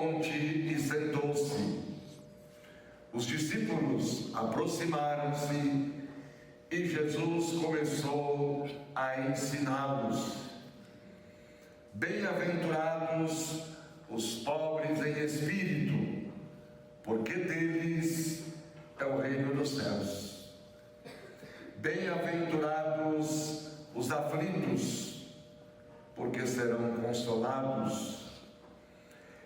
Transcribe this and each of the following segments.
monte e sentou-se. Os discípulos aproximaram-se e Jesus começou a ensiná-los. Bem-aventurados os pobres em espírito, porque deles é o reino dos céus. Bem-aventurados os aflitos, porque serão consolados.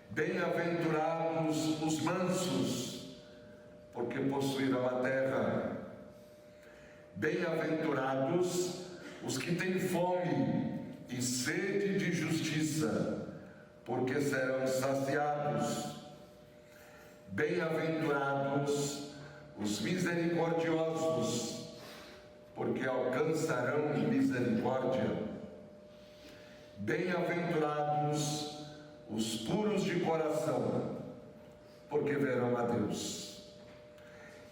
Bem-aventurados os mansos, porque possuirão a terra. Bem-aventurados os que têm fome e sede de justiça, porque serão saciados. Bem-aventurados os misericordiosos, porque alcançarão misericórdia. Bem-aventurados os puros de coração, porque verão a Deus.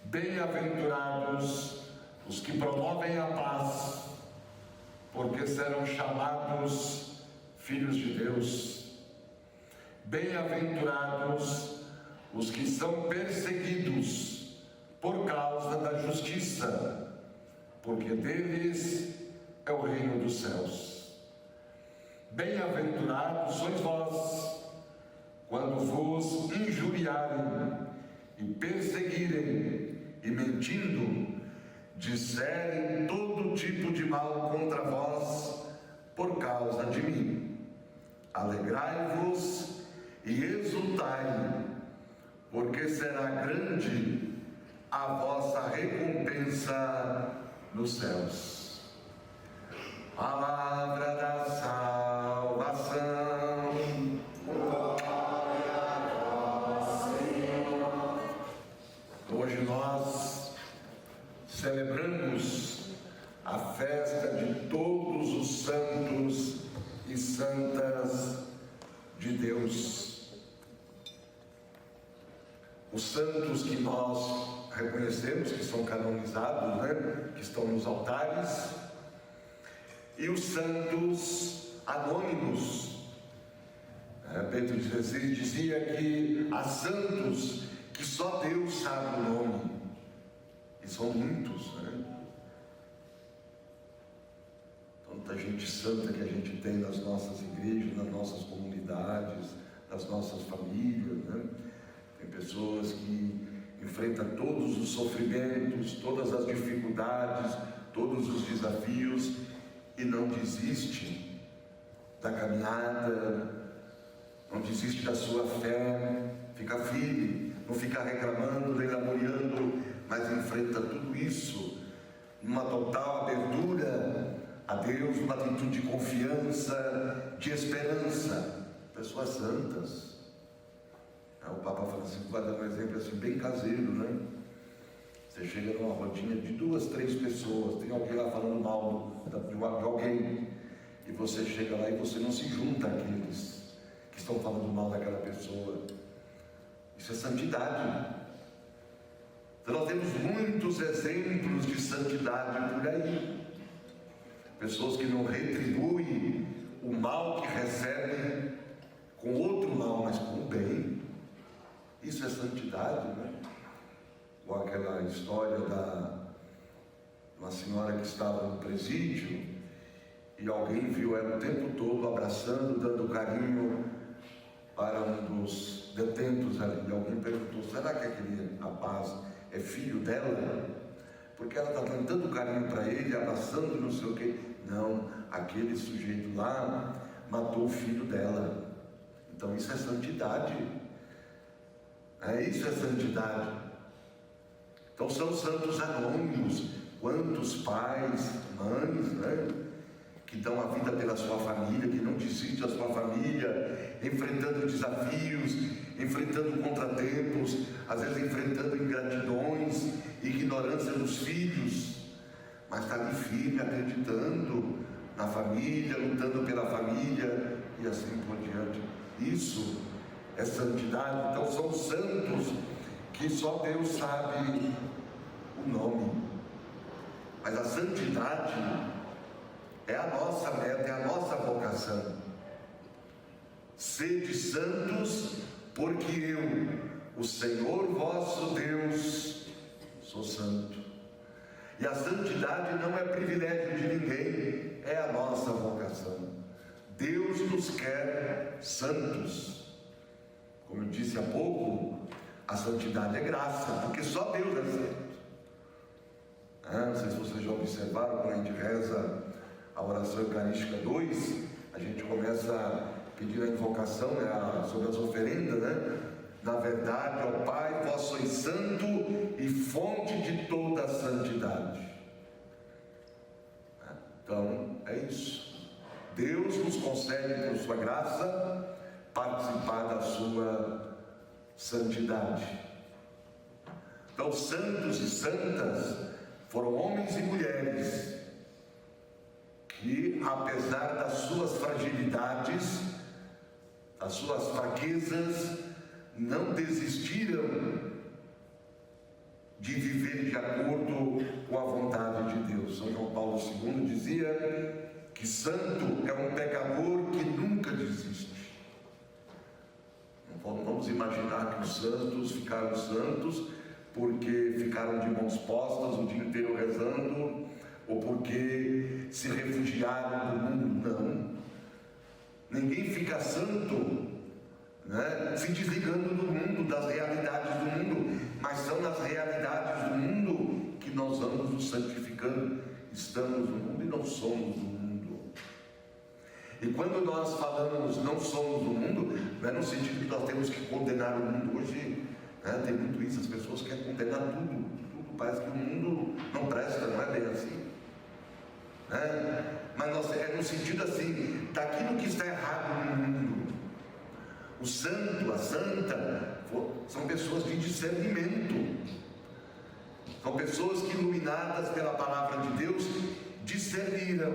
Bem-aventurados os que promovem a paz, porque serão chamados filhos de Deus. Bem-aventurados os que são perseguidos por causa da justiça, porque deles é o reino dos céus. Bem-aventurados sois vós, quando vos injuriarem e perseguirem e mentindo, disserem todo tipo de mal contra vós por causa de mim. Alegrai-vos e exultai, porque será grande a vossa recompensa nos céus. Palavra da salvação. Glória a vós, Senhor. Hoje nós celebramos a festa de todos os santos e santas de Deus. Os santos que nós reconhecemos, que são canonizados, que estão nos altares, e os santos anônimos. Bento XVI dizia que há santos que só Deus sabe o nome, e são muitos, Tanta gente santa que a gente tem nas nossas igrejas, nas nossas comunidades, nas nossas famílias, Tem pessoas que enfrentam todos os sofrimentos, todas as dificuldades, todos os desafios e não desiste da caminhada, não desiste da sua fé, fica firme, não fica reclamando, nem lamuriando, mas enfrenta tudo isso numa total abertura a Deus, uma atitude de confiança, de esperança. Pessoas santas. O Papa Francisco vai dar um exemplo assim bem caseiro, Você chega numa rodinha de 2, 3 pessoas, tem alguém lá falando mal de alguém, e você chega lá e você não se junta àqueles que estão falando mal daquela pessoa. Isso é santidade. Então nós temos muitos exemplos de santidade por aí. Pessoas que não retribuem o mal que recebem com outro mal, mas com o bem. Isso é santidade, Com aquela história uma senhora que estava no presídio e alguém viu ela o tempo todo abraçando, dando carinho para um dos detentos ali. E alguém perguntou: será que aquele rapaz é filho dela? Porque ela está dando tanto carinho para ele, abraçando, não sei o quê. Não, aquele sujeito lá matou o filho dela. Então isso é santidade. Isso é santidade. Então são santos anônimos. Quantos pais, mães, que dão a vida pela sua família, que não desistem da sua família, enfrentando desafios, enfrentando contratempos, às vezes enfrentando ingratidões, ignorância dos filhos, mas está ali firme, acreditando na família, lutando pela família e assim por diante. Isso é santidade. Então são santos que só Deus sabe o nome. Mas a santidade é a nossa meta, é a nossa vocação. Sede santos, porque eu, o Senhor vosso Deus, sou santo. E a santidade não é privilégio de ninguém, é a nossa vocação. Deus nos quer santos. Como eu disse há pouco, a santidade é graça, porque só Deus é santo. Não sei se vocês já observaram, quando a gente reza a oração eucarística 2, a gente começa a pedir a invocação, sobre as oferendas, Na verdade, ó Pai, vós sois santo e fonte de toda a santidade. Então, é isso. Deus nos concede, por sua graça, participar da sua santidade. Então, santos e santas foram homens e mulheres que, apesar das suas fragilidades, das suas fraquezas, não desistiram de viver de acordo com a vontade de Deus. São João Paulo II dizia que santo é um pecador que nunca desiste. Não vamos imaginar que os santos ficaram santos porque ficaram de mãos postas o dia inteiro rezando, ou porque se refugiaram do mundo. Não. Ninguém fica santo se desligando do mundo, das realidades do mundo, mas são nas realidades do mundo que nós vamos nos santificando. Estamos no mundo e não somos do mundo. E quando nós falamos não somos do mundo, não é no sentido que nós temos que condenar o mundo. Hoje tem muito isso, as pessoas querem condenar tudo, parece que o mundo não presta, não é bem assim. Mas é no sentido assim, daquilo que está errado no mundo. O santo, a santa, são pessoas de discernimento, são pessoas que, iluminadas pela palavra de Deus, discerniram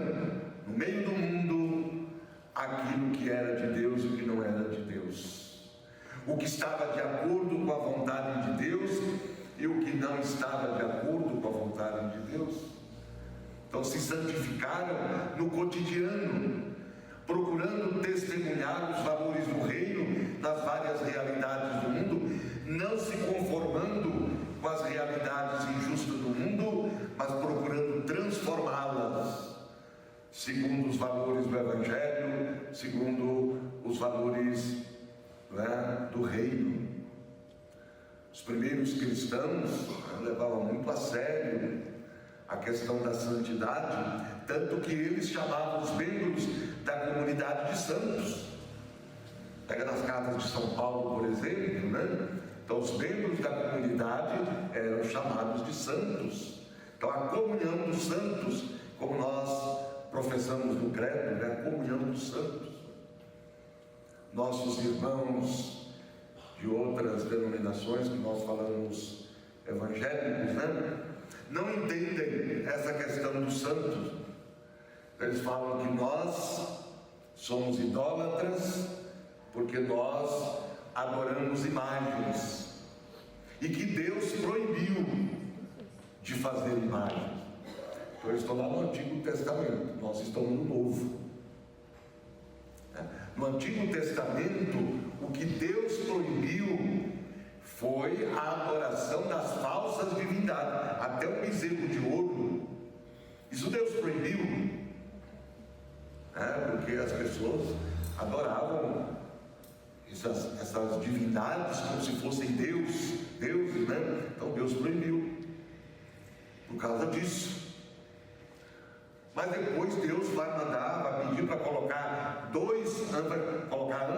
no meio do mundo aquilo que era de Deus e o que não era de Deus, o que estava de acordo com a vontade de Deus e o que não estava de acordo com a vontade de Deus. Então se santificaram no cotidiano, procurando testemunhar os valores do reino nas várias realidades do mundo, não se conformando com as realidades injustas do mundo, mas procurando transformá-las segundo os valores do Evangelho, segundo os valores do reino. Os primeiros cristãos levavam muito a sério a questão da santidade, tanto que eles chamavam os membros da comunidade de santos. Pega nas cartas de São Paulo, por exemplo, Então os membros da comunidade eram chamados de santos. Então a comunhão dos santos, como nós professamos no credo, a comunhão dos santos. Nossos irmãos de outras denominações que nós falamos evangélicos, não entendem essa questão dos santos. Eles falam que nós somos idólatras porque nós adoramos imagens e que Deus proibiu de fazer imagens. Então eu estou lá no Antigo Testamento, nós estamos no Novo. No Antigo Testamento, o que Deus proibiu foi a adoração das falsas divindades, até o bezerro de ouro. Isso Deus proibiu, porque as pessoas adoravam essas divindades como se fossem deuses, Então Deus proibiu por causa disso. Mas depois Deus vai pedir para colocar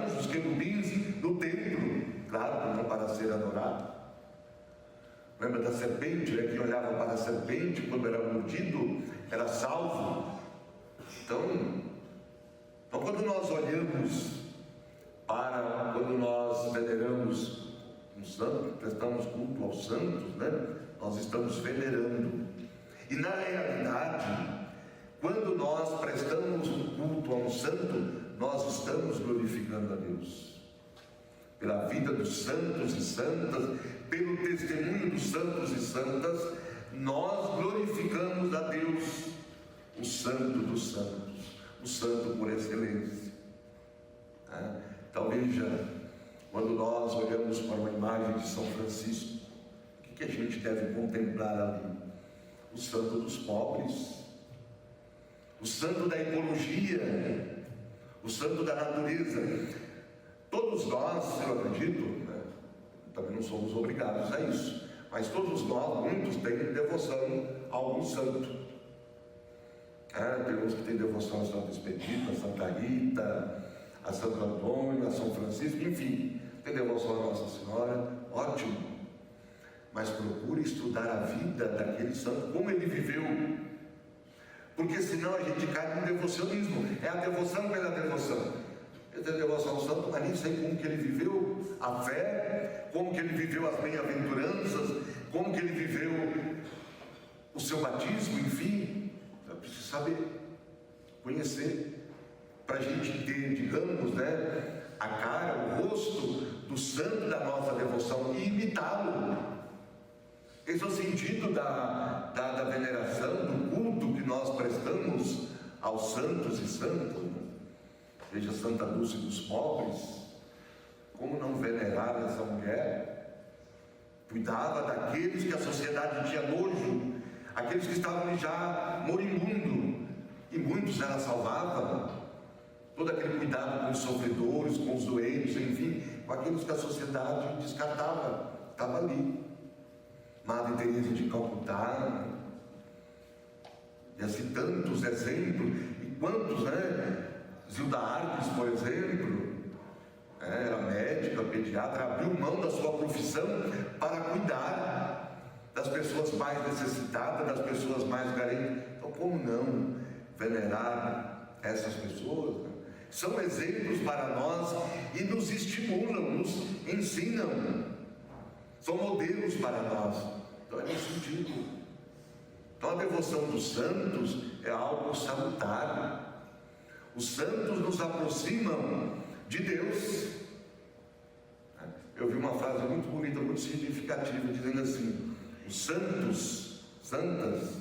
anjos, querubins no templo, claro, não para ser adorado. Lembra da serpente, que olhava para a serpente quando era mordido, era salvo. Então quando nós olhamos quando nós veneramos um santo, prestamos culto aos santos, nós estamos venerando. E na realidade, quando nós prestamos um culto a um santo, nós estamos glorificando a Deus. Pela vida dos santos e santas, pelo testemunho dos santos e santas, nós glorificamos a Deus, o santo dos santos, o santo por excelência. Então veja, Quando nós olhamos para uma imagem de São Francisco, o que a gente deve contemplar ali? O santo dos pobres, o santo da ecologia, o santo da natureza. Todos nós, eu acredito, né, também não somos obrigados a isso, mas todos nós, muitos têm devoção a algum santo. Tem uns que têm devoção a Santa Expedita, a Santa Rita, a Santo Antônio, a São Francisco, enfim, tem devoção a Nossa Senhora, ótimo. Mas procure estudar a vida daquele santo, como ele viveu, porque senão a gente cai no devocionismo. É a devoção pela devoção. Eu tenho devoção ao santo, mas nem sei como que ele viveu a fé, como que ele viveu as bem-aventuranças, como que ele viveu o seu batismo, enfim. Eu preciso saber, conhecer, para a gente ter, digamos, né, a cara, o rosto do santo da nossa devoção e imitá-lo. Esse é o sentido da veneração, do culto que nós prestamos aos santos e santas. Veja Santa Lúcia dos pobres, como não venerar essa mulher? Cuidava daqueles que a sociedade tinha nojo, aqueles que estavam já moribundo, e muitos ela salvava. Todo aquele cuidado com os sofredores, com os doentes, enfim, com aqueles que a sociedade descartava, estava ali. Madre Teresa de Calcutá, e assim tantos exemplos, e quantos, né? Zilda Arques, por exemplo, era médica, pediatra, abriu mão da sua profissão para cuidar das pessoas mais necessitadas, das pessoas mais carentes. Então, como não venerar essas pessoas? Né? São exemplos para nós e nos estimulam, nos ensinam, são modelos para nós. Então é nesse sentido. Então a devoção dos santos é algo salutar. Os santos nos aproximam de Deus. Eu vi uma frase muito bonita, muito significativa, dizendo assim: os santos, santas,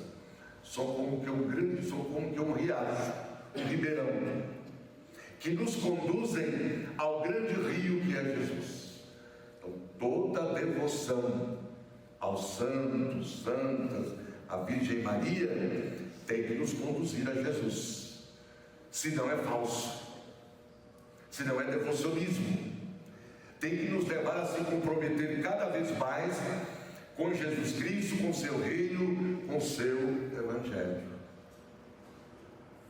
são como que um riacho, um ribeirão, que nos conduzem ao grande rio que é Jesus. Então toda devoção aos santos, santas, à Virgem Maria, tem que nos conduzir a Jesus. Senão é falso, senão é devocionismo. Tem que nos levar a se comprometer cada vez mais com Jesus Cristo, com seu reino, com seu Evangelho.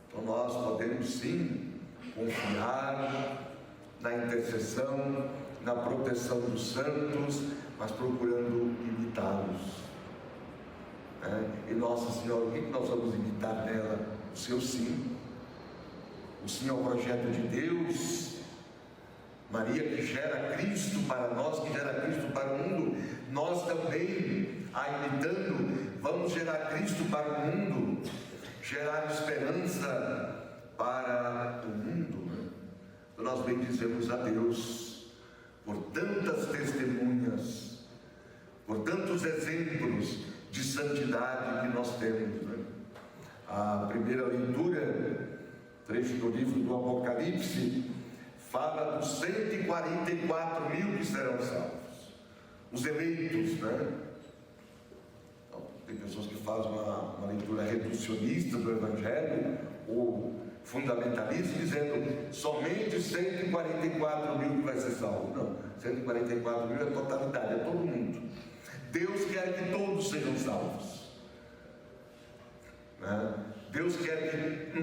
Então nós podemos sim confiar na intercessão, na proteção dos santos, mas procurando imitá-los. E Nossa Senhora, o que nós vamos imitar nela? O seu sim. O sim ao projeto de Deus. Maria, que gera Cristo para nós, que gera Cristo para o mundo. Nós também, a imitando, vamos gerar Cristo para o mundo, gerar esperança para o mundo. Então nós bendizemos a Deus por tantas testemunhas, por tantos exemplos de santidade que nós temos. A primeira leitura, trecho do livro do Apocalipse, fala dos 144 mil que serão salvos, os eleitos, né? Então, tem pessoas que fazem uma leitura reducionista do Evangelho, ou fundamentalista, dizendo somente 144 mil que vai ser salvo. Não, 144 mil é a totalidade, é todo mundo. Deus quer que todos sejam salvos, né? Deus não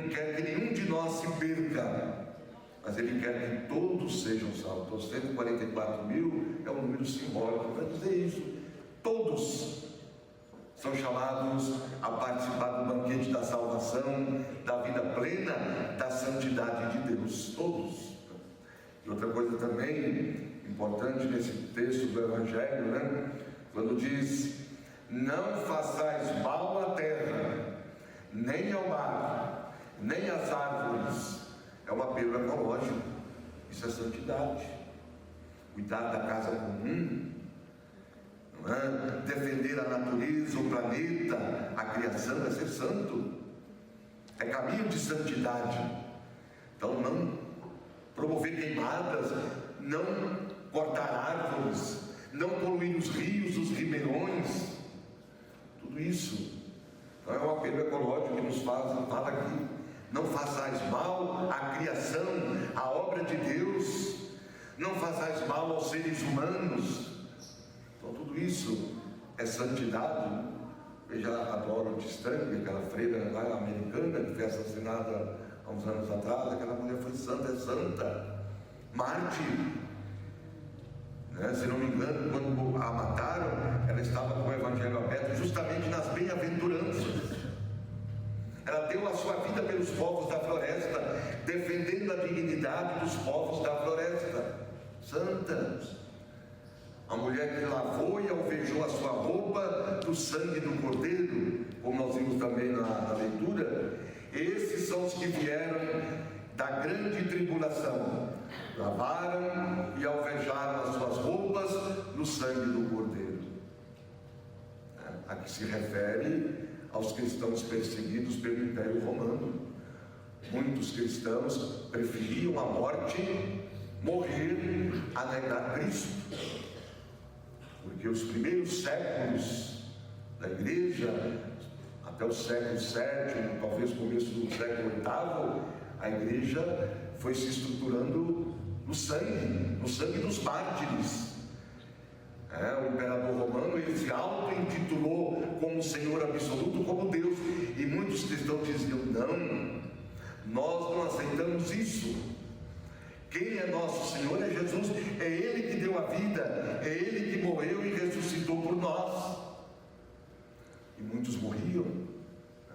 quer que nenhum de nós se perca, mas Ele quer que todos sejam salvos. Então 144 mil é um número simbólico para dizer isso. Todos são chamados a participar do banquete da salvação, da vida plena, da santidade de Deus. Todos. E outra coisa também importante nesse texto do Evangelho, né? Quando diz: não façais mal à terra, nem ao mar, nem às árvores. É um apelo ecológico. Isso é santidade. Cuidar da casa comum, não é? Defender a natureza, o planeta, a criação, é ser santo. É caminho de santidade. Então não promover queimadas, não cortar árvores, não poluir os rios, os ribeirões, tudo isso. Então é um apelo ecológico que nos fala aqui: não façais mal à criação, à obra de Deus, não façais mal aos seres humanos. Então tudo isso é santidade. Veja a Dorothy Stanley, aquela freira lá americana que foi assassinada há uns anos atrás. Aquela mulher foi santa, é santa, mártir, né? Se não me engano, quando a mataram, ela estava com o evangelho aberto justamente nas bem-aventuranças. Ela deu a sua vida pelos povos da floresta, defendendo a dignidade dos povos da floresta. Santa. A mulher que lavou e alvejou a sua roupa do sangue do Cordeiro, como nós vimos também na leitura. Esses são os que vieram da grande tribulação, lavaram e alvejaram as suas roupas no sangue do Cordeiro. A que se refere aos cristãos perseguidos pelo Império Romano. Muitos cristãos preferiam a morte, morrer, a negar Cristo. Porque os primeiros séculos da igreja, até o século VII, talvez começo do século VIII, a igreja foi se estruturando no sangue dos mártires. O imperador romano, ele se auto-intitulou como Senhor absoluto, como Deus, e muitos cristãos diziam: não, nós não aceitamos isso. Quem é nosso Senhor é Jesus, é Ele que deu a vida, é Ele que morreu e ressuscitou por nós. E muitos morriam.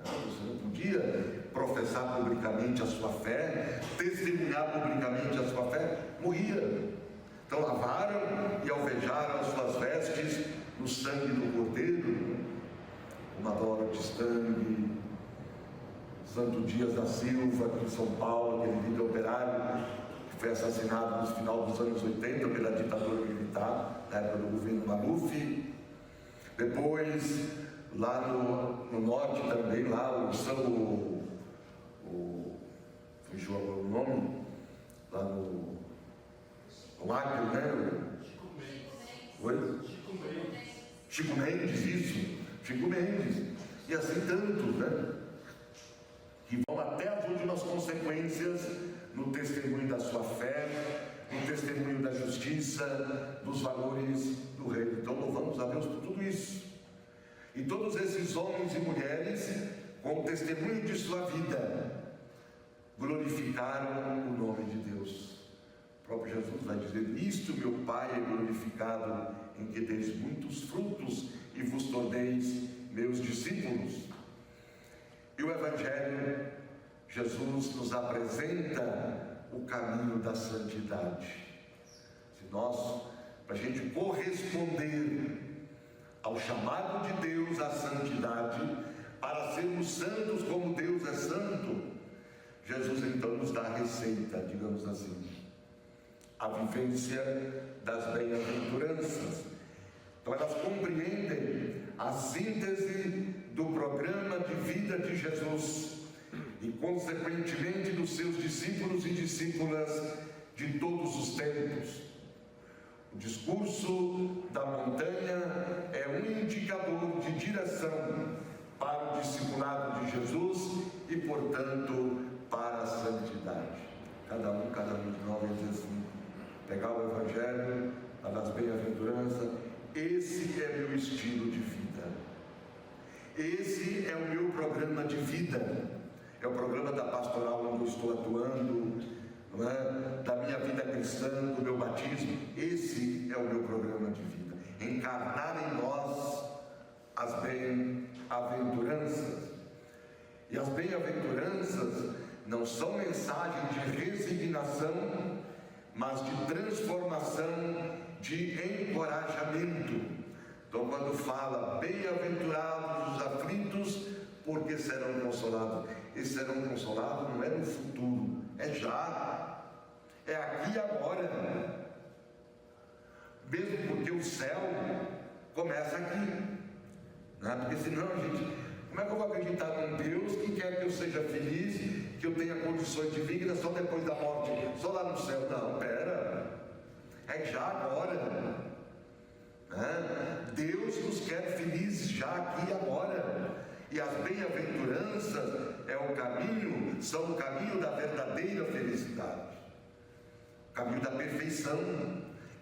Você não podia professar publicamente a sua fé, testemunhar publicamente a sua fé, morria. Então lavaram e alvejaram as suas vestes no sangue do Cordeiro. Uma Dorothy Stanley, Santo Dias da Silva, aqui em São Paulo, aquele líder operário, foi assassinado no final dos anos 80 pela ditadura militar, na época do governo Maluf. Depois, lá no norte também, lá fugiu o nome, lá no Acre, né? Chico Mendes, isso, Chico Mendes, e assim tantos, né? Que vão até as últimas consequências no testemunho da sua fé, no testemunho da justiça, dos valores do reino. Então louvamos a Deus por tudo isso. E todos esses homens e mulheres, com o testemunho de sua vida, glorificaram o nome de Deus. O próprio Jesus vai dizer: nisto meu Pai é glorificado, em que deis muitos frutos e vos torneis meus discípulos. E o Evangelho, Jesus nos apresenta o caminho da santidade. Se nós, para a gente corresponder ao chamado de Deus à santidade, para sermos santos como Deus é santo, Jesus então nos dá a receita, digamos assim, a vivência das bem-aventuranças. Então elas compreendem a síntese do programa de vida de Jesus e consequentemente dos seus discípulos e discípulas de todos os tempos. O discurso da montanha é um indicador de direção para o discipulado de Jesus e, portanto, para a santidade. Cada um de nós vai dizer assim, pegar o Evangelho, a das bem-aventuranças: esse é meu estilo de vida, esse é o meu programa de vida, é o programa da pastoral onde eu estou atuando, não é? Da minha vida cristã, do meu batismo. Esse é o meu programa de vida, encarnar em nós as bem-aventuranças. E as bem-aventuranças não são mensagens de resignação, mas de transformação, de encorajamento. Então quando fala bem-aventurados os aflitos, porque serão consolados, esse serão consolados não é no futuro, é já, é aqui e agora, mesmo porque o céu começa aqui, né? Porque senão, gente, como é que eu vou acreditar num Deus que quer que eu seja feliz, que eu tenha condições de vida só depois da morte, só lá no céu? Não, pera, é já agora. Deus nos quer felizes já aqui e agora. E as bem-aventuranças são o caminho da verdadeira felicidade, o caminho da perfeição,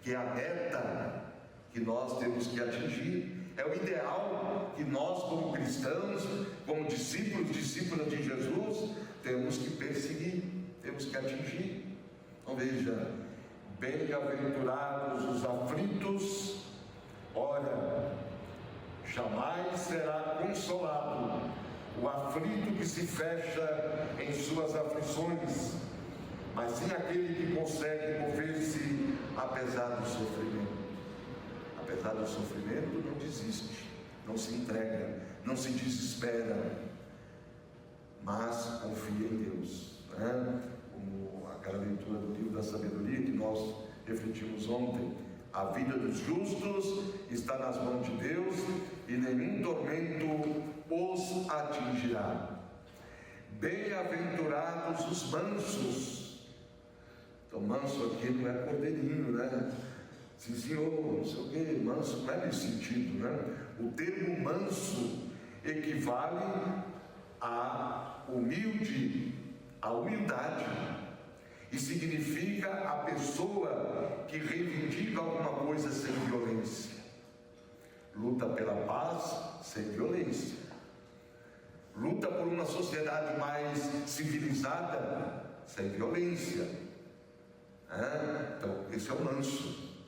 que é a meta que nós temos que atingir, é o ideal que nós, como cristãos, como discípulas de Jesus, temos que perseguir, temos que atingir. Então veja, bem-aventurados os aflitos, ora, jamais será consolado o aflito que se fecha em suas aflições, mas sim aquele que consegue mover-se apesar do sofrimento. Apesar do sofrimento, não desiste, não se entrega, não se desespera, mas confia em Deus, como aquela leitura do livro da sabedoria que nós refletimos ontem. A vida dos justos está nas mãos de Deus e nenhum tormento os atingirá. Bem-aventurados os mansos. Então, manso aqui não é cordeirinho, né? Sim, senhor, não sei o que, manso não é nesse sentido, né? O termo manso equivale a humildade. E significa a pessoa que reivindica alguma coisa sem violência, luta pela paz sem violência, luta por uma sociedade mais civilizada sem violência. Então, esse é o manso.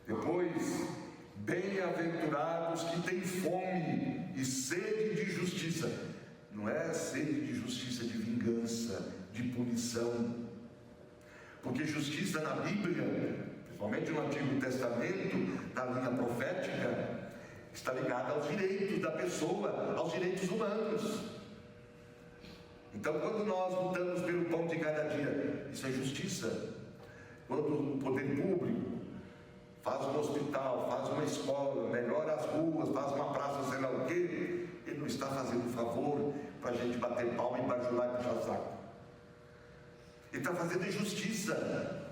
Depois, bem-aventurados que têm fome e sede de justiça. Não é sede de justiça de vingança, de punição. Porque justiça na Bíblia, principalmente no Antigo Testamento, na linha profética, está ligada aos direitos da pessoa, aos direitos humanos. Então, quando nós lutamos pelo pão de cada dia, isso é justiça. Quando o poder público faz um hospital, faz uma escola, melhora as ruas, faz uma praça, sei lá o quê, ele não está fazendo favor para a gente bater palma e bajular e puxar saco. Ele está fazendo justiça.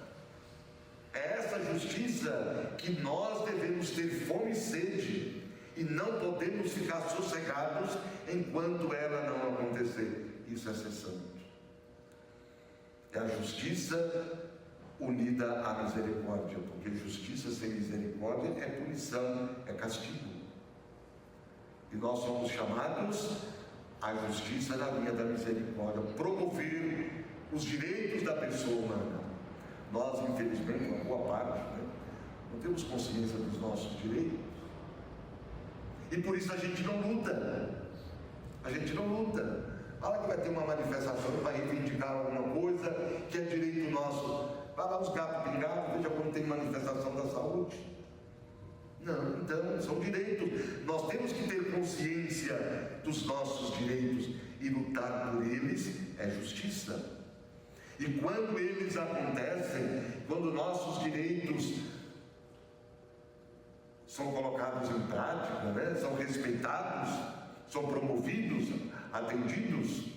É essa justiça que nós devemos ter fome e sede, e não podemos ficar sossegados enquanto ela não acontecer. Isso é ser santo. É a justiça unida à misericórdia, porque justiça sem misericórdia é punição, é castigo. E nós somos chamados à justiça na linha da misericórdia, promover os direitos da pessoa humana. Nós, infelizmente, uma boa parte, não temos consciência dos nossos direitos, e por isso a gente não luta. A gente não luta. A hora que vai ter uma manifestação para reivindicar alguma coisa que é direito nosso, vai lá os gatos pingados, veja quando tem manifestação da saúde. Não, então são direitos. Nós temos que ter consciência dos nossos direitos, e lutar por eles é justiça. E quando eles acontecem, quando nossos direitos são colocados em prática, são respeitados, são promovidos, atendidos,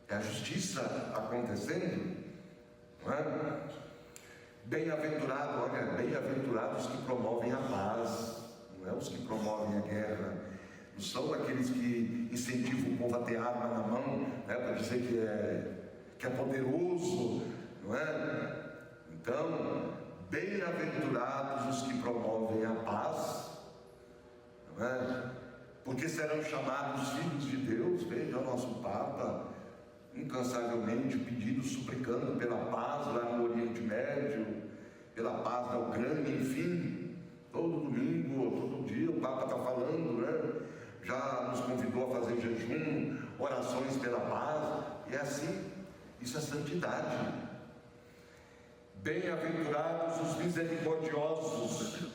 é a justiça acontecendo, não é? Bem-aventurado, olha, bem-aventurados que promovem a paz, não é os que promovem a guerra, não são aqueles que incentivam o povo a ter arma na mão, para dizer que é poderoso, não é? Então, bem-aventurados os que promovem a paz, não é? Porque serão chamados filhos de Deus. Veja o nosso Papa incansavelmente pedindo, suplicando pela paz lá no Oriente Médio, pela paz da Ucrânia, enfim, todo domingo, todo dia o Papa está falando, já nos convidou a fazer jejum, orações pela paz, e é assim, isso é santidade. Bem-aventurados os misericordiosos,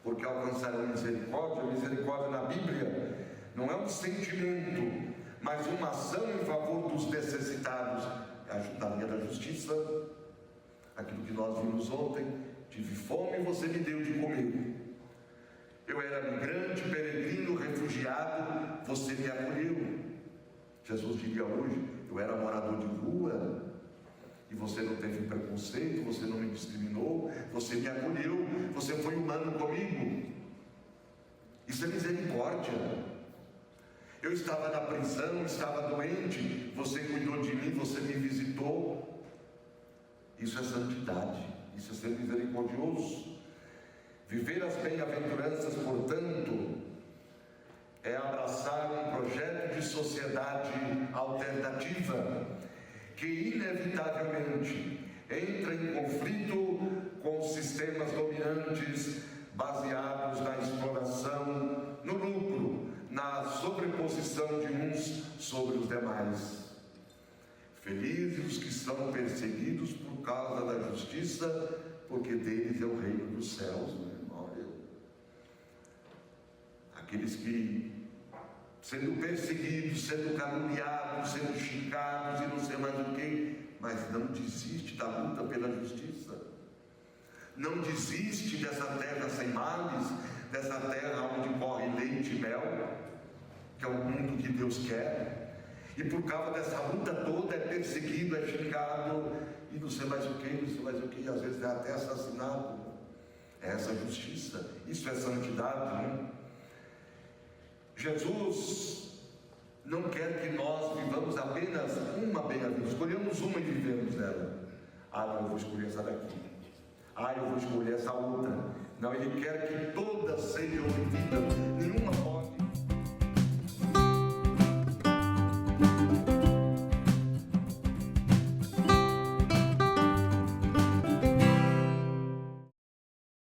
porque alcançarão misericórdia. A misericórdia na Bíblia não é um sentimento, mas uma ação em favor dos necessitados. É a ajudaria da justiça, aquilo que nós vimos ontem: tive fome e você me deu de comer, eu era migrante, peregrino, refugiado, você me acolheu. Jesus diria hoje: eu era morador de rua, E você não teve preconceito, você não me discriminou, você me acolheu, você foi humano comigo. Isso é misericórdia. Eu estava na prisão, estava doente, você cuidou de mim, você me visitou. Isso é santidade, isso é ser misericordioso. Viver as bem-aventuranças, portanto, é abraçar um projeto de sociedade alternativa que inevitavelmente entra em conflito com os sistemas dominantes baseados na exploração, no lucro, na sobreposição de uns sobre os demais. Felizes os que são perseguidos por causa da justiça, porque deles é o reino dos céus, meu irmão. Aqueles que, sendo perseguidos, sendo caluniados, sendo xingados e não sei mais o que, mas não desiste da luta pela justiça, não desiste dessa terra sem males, dessa terra onde corre leite e mel, que é o mundo que Deus quer, e por causa dessa luta toda é perseguido, é xingado e não sei mais o que, não sei mais o que, e às vezes é até assassinado. É essa justiça, isso é santidade, né? Jesus não quer que nós vivamos apenas uma bem-aventurança, escolhemos uma e vivemos ela. Eu vou escolher essa daqui, eu vou escolher essa outra. Não, Ele quer que todas sejam vividas, nenhuma